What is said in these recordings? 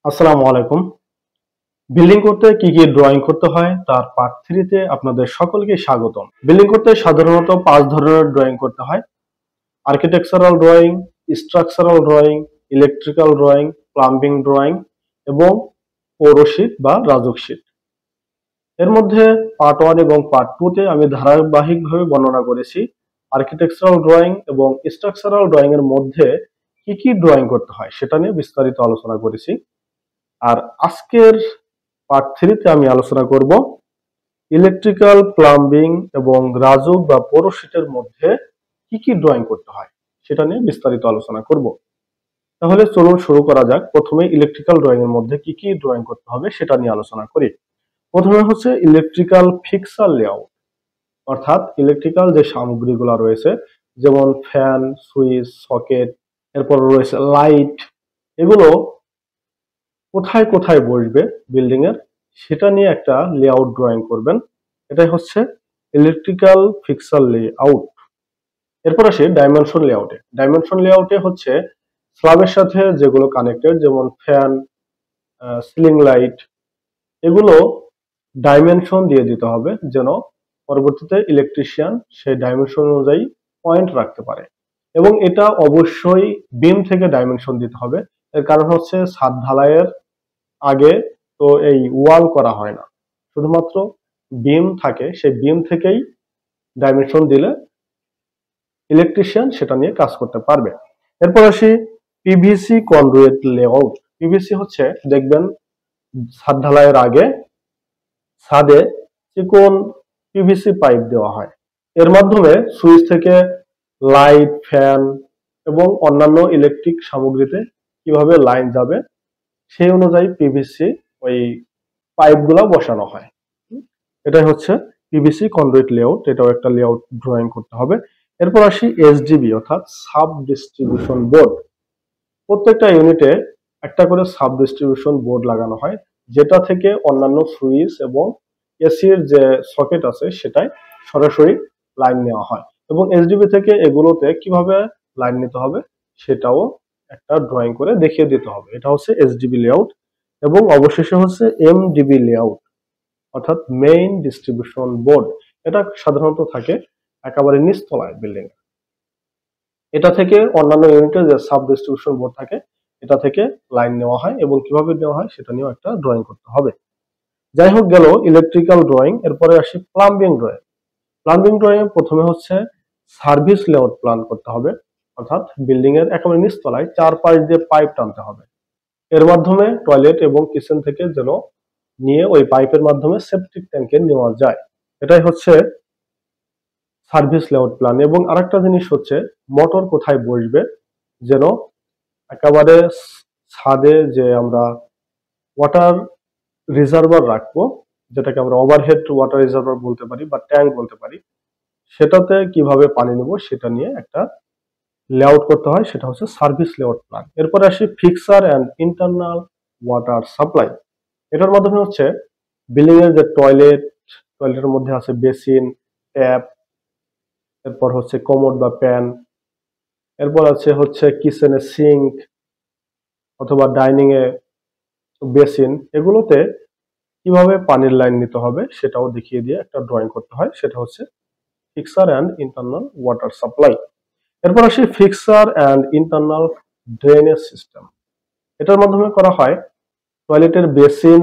আসসালামু আলাইকুম। বিল্ডিং করতে কি কি ড্রয়িং করতে হয় তার পার্ট 3 তে আপনাদের সকলকে স্বাগতম। বিল্ডিং করতে সাধারণত 5 ধরনের ড্রয়িং করতে হয়। Architectural drawing, structural drawing, electrical drawing, plumbing drawing এবং পৌরশিট বা রাজুক শীট। এর মধ্যে পার্ট 1 এবং পার্ট 2 তে আমি ধারাবাহিকভাবে বর্ণনা করেছি আর্কিটেকচারাল ড্রয়িং এবং স্ট্রাকচারাল ড্রয়িং এর মধ্যে কি কি ড্রয়িং করতে হয় সেটা নিয়ে বিস্তারিত আলোচনা করেছি। আর আজকের পার্ট 3 তে আমি আলোচনা করব ইলেকট্রিক্যাল, প্লাম্বিং এবং রাজুক বা পৌরশিটের মধ্যে কি কি ড্রয়িং করতে হয় সেটা নিয়ে বিস্তারিত আলোচনা করব। তাহলে চলুন শুরু করা যাক। প্রথমে ইলেকট্রিক্যাল ড্রয়িং এর মধ্যে কি কি ড্রয়িং করতে হবে সেটা নিয়ে আলোচনা করি। প্রথমে হচ্ছে ইলেকট্রিক্যাল ফিক্সার লেআউট, অর্থাৎ ইলেকট্রিক্যাল যে সামগ্রীগুলো রয়েছে যেমন ফ্যান, সুইচ, সকেট, এরপর রয়েছে লাইট, এগুলো কোথায় কোথায় বসবে বিল্ডিং এর সেটা নিয়ে একটা লেআউট ড্রয়িং করবেন। এটাই হচ্ছে ইলেকট্রিক্যাল ফিক্সার লেআউট। এরপর আসি ডাইমেনশন লেআউটে। ডাইমেনশন লেআউটে হচ্ছে স্ল্যাবের সাথে যেগুলো কানেক্টেড যেমন ফ্যান, সিলিং লাইট, এগুলো ডাইমেনশন দিয়ে দিতে হবে যেন পরবর্তীতে ইলেকট্রিশিয়ান সেই ডাইমেনশন অনুযায়ী পয়েন্ট রাখতে পারে। এবং এটা অবশ্যই বিম থেকে ডাইমেনশন দিতে হবে। এর কারণ হচ্ছে ছাদ ঢালাইয়ের আগে তো এই ওয়াল করা হয় না, শুধুমাত্র বিম থাকে, সেই বিম থেকেই ডাইমেনশন দিলে ইলেকট্রিশিয়ান সেটা নিয়ে কাজ করতে পারবে। এরপর আসি পিভিসি কন্ডুইট লেআউট। পিভিসি হচ্ছে দেখবেন ছাদ ঢালাইয়ের আগে ছাদে চিকন পিভিসি পাইপ দেওয়া হয়। এর মাধ্যমে সুইচ থেকে লাইট, ফ্যান এবং অন্যান্য ইলেকট্রিক সামগ্রীতে কিভাবে লাইন যাবে সেই অনুযায়ী পিভিসি ওই পাইপগুলো বসানো হয়। এটাই হচ্ছে পিভিসি কন্ডুইট লেআউট। এটাও একটা লেআউট ড্রয়িং করতে হবে। এরপর আসি এসডিবি অর্থাৎ সাব ডিস্ট্রিবিউশন বোর্ড। প্রত্যেকটা ইউনিটে একটা করে সাব ডিস্ট্রিবিউশন বোর্ড লাগানো হয়, যেটা থেকে অন্যান্য সুইচ এবং এসির যে সকেট আছে সেটাই সরাসরি লাইন নেওয়া হয়। এবং এসডিবি থেকে এগুলোতে কিভাবে লাইন নিতে হবে সেটাও একটা ড্রয়িং করে দেখিয়ে দিতে হবে। এটা হচ্ছে এসডিবি লেআউট। এবং অবশেষে হচ্ছে এমডিবি লেআউট অর্থাৎ মেইন ডিস্ট্রিবিউশন বোর্ড। এটা সাধারণত থাকে একেবারে নিচতলায় বিল্ডিং। এটা থেকে অন্যান্য ইউনিটের যে সাব ডিস্ট্রিবিউশন বোর্ড থাকে এটা থেকে লাইন নেওয়া হয় এবং কিভাবে নেওয়া হয় সেটা নিয়েও একটা ড্রয়িং করতে হবে। যাই হোক, গেল ইলেকট্রিক্যাল ড্রয়িং। এরপরে আসি প্লাম্বিং ড্রয়িং। প্লাম্বিং ড্রয়িং প্রথমে হচ্ছে সার্ভিস লেআউট প্ল্যান করতে হবে, অর্থাৎ বিল্ডিং এর একেবারে নিচতলায় চারপাশ দিয়ে পাইপ টানতে হবে। এর মাধ্যমে টয়লেট এবং কিচেন থেকে যেন নিয়ে ওই পাইপের মাধ্যমে সেপটিক ট্যাঙ্কে নেওয়া যায়। এটাই হচ্ছে সার্ভিস লেআউট প্ল্যান। এবং আরেকটা জিনিস হচ্ছে মোটর কোথায় বসবে, যেন একেবারে ছাদে যে আমরা ওয়াটার রিজার্ভার রাখবো, যেটাকে আমরা ওভারহেড ওয়াটার রিজার্ভার বলতে পারি বা ট্যাঙ্ক বলতে পারি, সেটাতে কিভাবে পানি নেব সেটা নিয়ে একটা লেআউট করতে হয়, সেটা হচ্ছে সার্ভিস লেআউট প্ল্যান। এরপরে আসি fixer and internal water supply. এটার মাধ্যমে হচ্ছে বিল্ডিং এর যে টয়লেটের মধ্যে আছে বেসিন, ট্যাপ, এরপর হচ্ছে কমোড বা প্যান, এরপর আছে হচ্ছে কিচেনে সিঙ্ক অথবা ডাইনিং এ বেসিন, এগুলোতে কিভাবে পানির লাইন নিতে হবে সেটাও দেখিয়ে দিয়ে একটা ড্রয়িং করতে হয়, সেটা হচ্ছে fixer and internal water supply. এরপর আসি fixer and internal drainage system. এটার মাধ্যমে করা হয় টয়লেটের বেসিন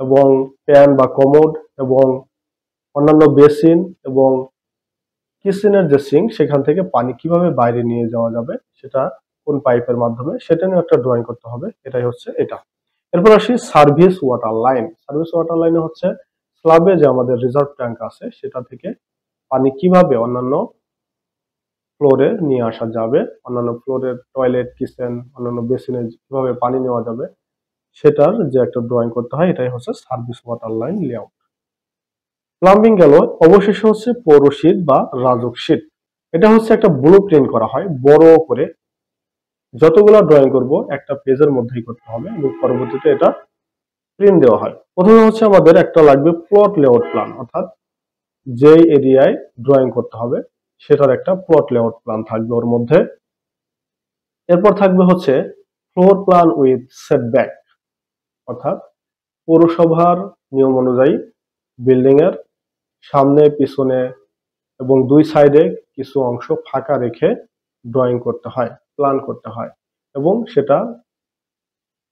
এবং প্যান বা কমোড এবং অন্যান্য বেসিন এবং কিচেনের যে সিঙ্ক সেখান থেকে পানি কিভাবে বাইরে নিয়ে যাওয়া যাবে, সেটা কোন পাইপের মাধ্যমে, সেটা নিয়ে একটা ড্রয়িং করতে হবে। এটাই হচ্ছে এটা। এরপর আসি service water line. Service water লাইনে হচ্ছে স্ল্যাবে যে আমাদের রিজার্ভ ট্যাঙ্ক আছে সেটা থেকে পানি কিভাবে অন্যান্য ফ্লোরে নিয়ে আসা যাবে, অন্যান্য ফ্লোরের টয়লেট, কিচেন, অন্যান্য বেসিনে কিভাবে পানি নেওয়া যাবে সেটার যে একটা ড্রয়িং করতে হয়, এটাই হচ্ছে service water line layout. Plumbing গেল। অবশেষে হচ্ছে পৌরশিট বা রাজুক শীট। এটা হচ্ছে একটা ব্লু প্রিন্ট করা হয় বড় করে, যতগুলো ড্রয়িং করব একটা পেজের মধ্যেই করতে হবে এবং পরবর্তীতে এটা প্রিন্ট দেওয়া হয়। প্রথমে হচ্ছে আমাদের একটা লাগবে প্লট লেআউট প্ল্যান, অর্থাৎ যেই এরিয়ায় ড্রয়িং করতে হবে সেটার একটা প্লট লেআউট প্ল্যান থাকবে ওর মধ্যে। এরপর থাকবে হচ্ছে ফ্লোর প্ল্যান উইথ সেটব্যাক, অর্থাৎ পৌরসভার নিয়ম অনুযায়ী বিল্ডিং এর সামনে পিছনে এবং দুই সাইডে কিছু অংশ ফাঁকা রেখে ড্রয়িং করতে হয়, প্ল্যান করতে হয় এবং সেটা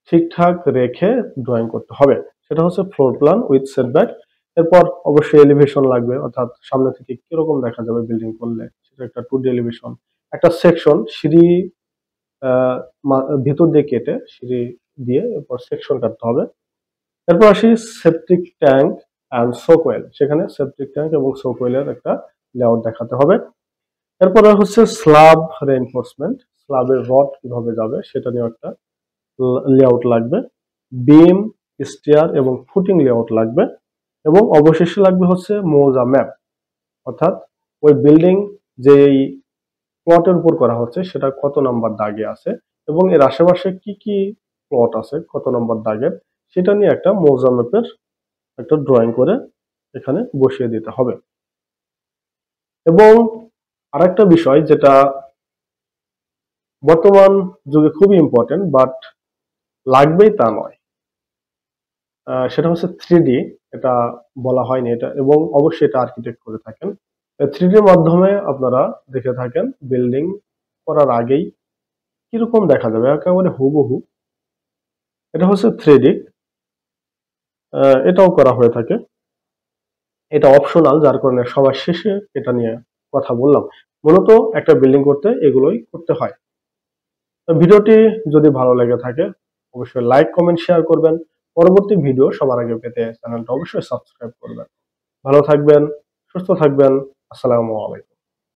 ঠিকঠাক রেখে ড্রয়িং করতে হবে। সেটা হচ্ছে ফ্লোর প্ল্যান উইথ সেটব্যাক। এরপর অবশ্যই এলিভেশন লাগবে, অর্থাৎ সামনে থেকে কিরকম দেখা যাবে বিল্ডিং করলে সেটা একটা 2D এলিভেশন। একটা সেকশন সিঁড়ি ভিতর দিয়ে কেটে সিঁড়ি দিয়ে এরপর সেকশন কাটতে হবে। এরপর আসি সেপটিক ট্যাঙ্ক অ্যান্ড সোকওয়েল, সেখানে সেপটিক ট্যাঙ্ক এবং সোকওয়েলের একটা লেআউট দেখাতে হবে। এরপরে হচ্ছে স্ল্যাব রেইনফোর্সমেন্ট, স্ল্যাবের রড কিভাবে যাবে সেটা নিয়ে একটা লেআউট লাগবে। বিম, স্টিয়ার এবং ফুটিং লেআউট লাগবে এবং অবশেষে লাগবে হচ্ছে মৌজা ম্যাপ, অর্থাৎ ওই বিল্ডিং যেই প্লটের উপর করা হচ্ছে সেটা কত নাম্বার দাগে আছে এবং এর আশেপাশে কি কি প্লট আছে কত নম্বর দাগের, সেটা নিয়ে একটা মৌজা ম্যাপের একটা ড্রয়িং করে এখানে বসিয়ে দিতে হবে। এবং আরেকটা বিষয় যেটা বর্তমান যুগে খুবই ইম্পর্টেন্ট বাট লাগবেই তা নয়, সেটা হচ্ছে 3D। এটা বলা হয়নি এটা, এবং অবশ্যই এটা আর্কিটেক্ট করে থাকেন। 3D মাধ্যমে আপনারা দেখে থাকেন বিল্ডিং করার আগেই কিরকম দেখা যাবে একেবারে হুবহু, এটা হচ্ছে 3D। এটাও করা হয়ে থাকে, এটা অপশনাল, যার কারণে সবার শেষে এটা নিয়ে কথা বললাম। মূলত একটা বিল্ডিং করতে এগুলোই করতে হয়। ভিডিওটি যদি ভালো লেগে থাকে অবশ্যই লাইক কমেন্ট শেয়ার করবেন। পরবর্তী ভিডিও সবার আগে পেতে চ্যানেলটা অবশ্যই সাবস্ক্রাইব করবেন। ভালো থাকবেন, সুস্থ থাকবেন। আসসালামু আলাইকুম।